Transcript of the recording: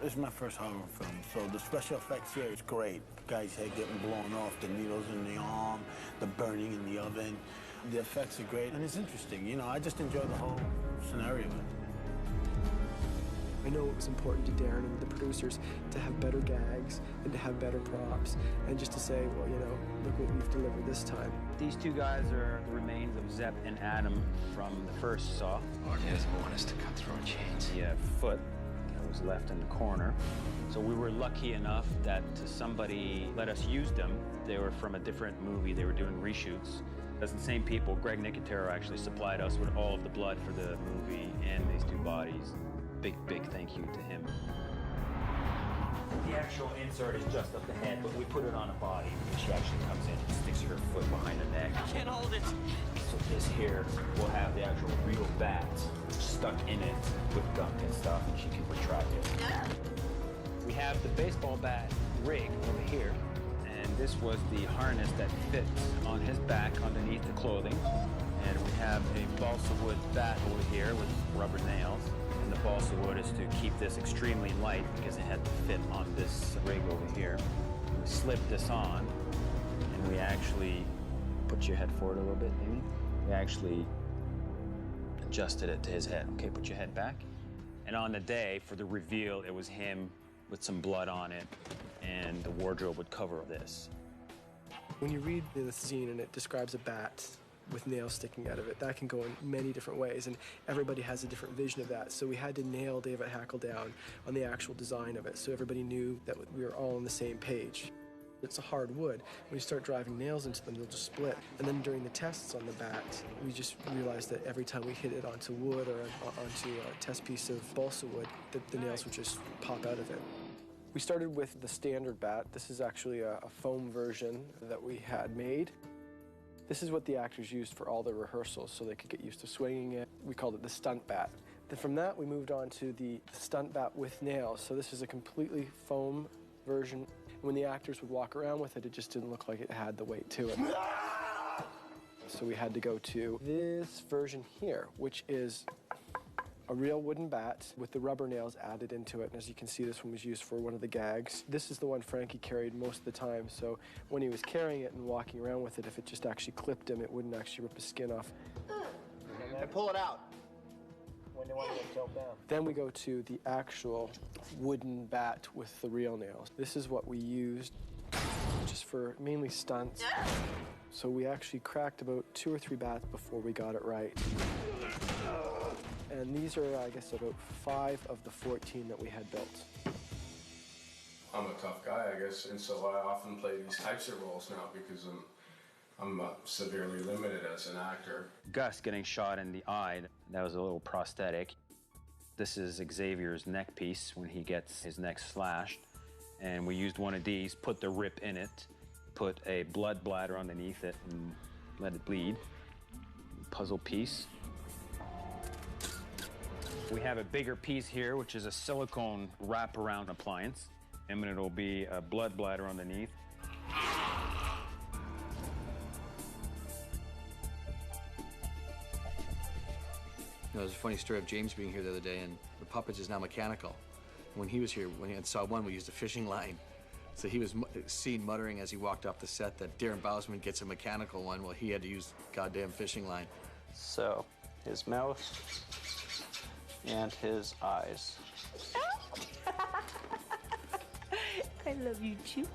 This is my first horror film, so the special effects here is great. The guy's head getting blown off, the needles in the arm, the burning in the oven. The effects are great, and it's interesting. You know, I just enjoy the whole scenario. I know it was important to Darren and the producers to have better gags and to have better props, and just to say, well, you know, look what we've delivered this time. These two guys are the remains of Zepp and Adam from the first Saw. Lord doesn't want us to cut through in chains. The foot that was left in the corner. So we were lucky enough that somebody let us use them. They were from a different movie. They were doing reshoots. That's the same people. Greg Nicotero actually supplied us with all of the blood for the movie and these two bodies. Big thank you to him. The actual insert is just of the head, but we put it on a body. She actually comes in and sticks her foot behind the neck. I can't hold it. So this here will have the actual real bat stuck in it with gunk and stuff, and she can retract it. We have the baseball bat rig over here, and this was the harness that fits on his back underneath the clothing. And we have a balsa wood bat over here with rubber nails. And the balsa wood is to keep this extremely light because it had to fit on this rig over here. We slipped this on, and we actually put your head forward a little bit, maybe. We actually adjusted it to his head. Okay, put your head back. And on the day, for the reveal, it was him with some blood on it, and the wardrobe would cover this. When you read the scene and it describes a bat with nails sticking out of it, that can go in many different ways, and everybody has a different vision of that. So we had to nail David Hackle down on the actual design of it, so everybody knew that we were all on the same page. It's a hard wood. When you start driving nails into them, they'll just split. And then during the tests on the bat, we just realized that every time we hit it onto wood or onto a test piece of balsa wood, that the nails would just pop out of it. We started with the standard bat. This is actually a foam version that we had made. This is what the actors used for all their rehearsals so they could get used to swinging it. We called it the stunt bat. Then from that, we moved on to the stunt bat with nails. So this is a completely foam version. When the actors would walk around with it, it just didn't look like it had the weight to it. So we had to go to this version here, which is a real wooden bat with the rubber nails added into it. And as you can see, this one was used for one of the gags. This is the one Frankie carried most of the time. So when he was carrying it and walking around with it, if it just actually clipped him, it wouldn't actually rip his skin off. And pull it out. When you want to get choked down. Then we go to the actual wooden bat with the real nails. This is what we used just for mainly stunts. So we actually cracked about 2 or 3 bats before we got it right. And these are, I guess, about 5 of the 14 that we had built. I'm a tough guy, I guess, and so I often play these types of roles now because I'm severely limited as an actor. Gus getting shot in the eye, that was a little prosthetic. This is Xavier's neck piece when he gets his neck slashed. And we used one of these, put the rip in it, put a blood bladder underneath it and let it bleed. Puzzle piece. We have a bigger piece here, which is a silicone wraparound appliance. And it'll be a blood bladder underneath. You know, there's a funny story of James being here the other day, and the puppet is now mechanical. When he was here, when he saw one, we used a fishing line. So he was seen muttering as he walked off the set that Darren Bousman gets a mechanical one. Well, he had to use goddamn fishing line. So, his mouth and his eyes. I love you too.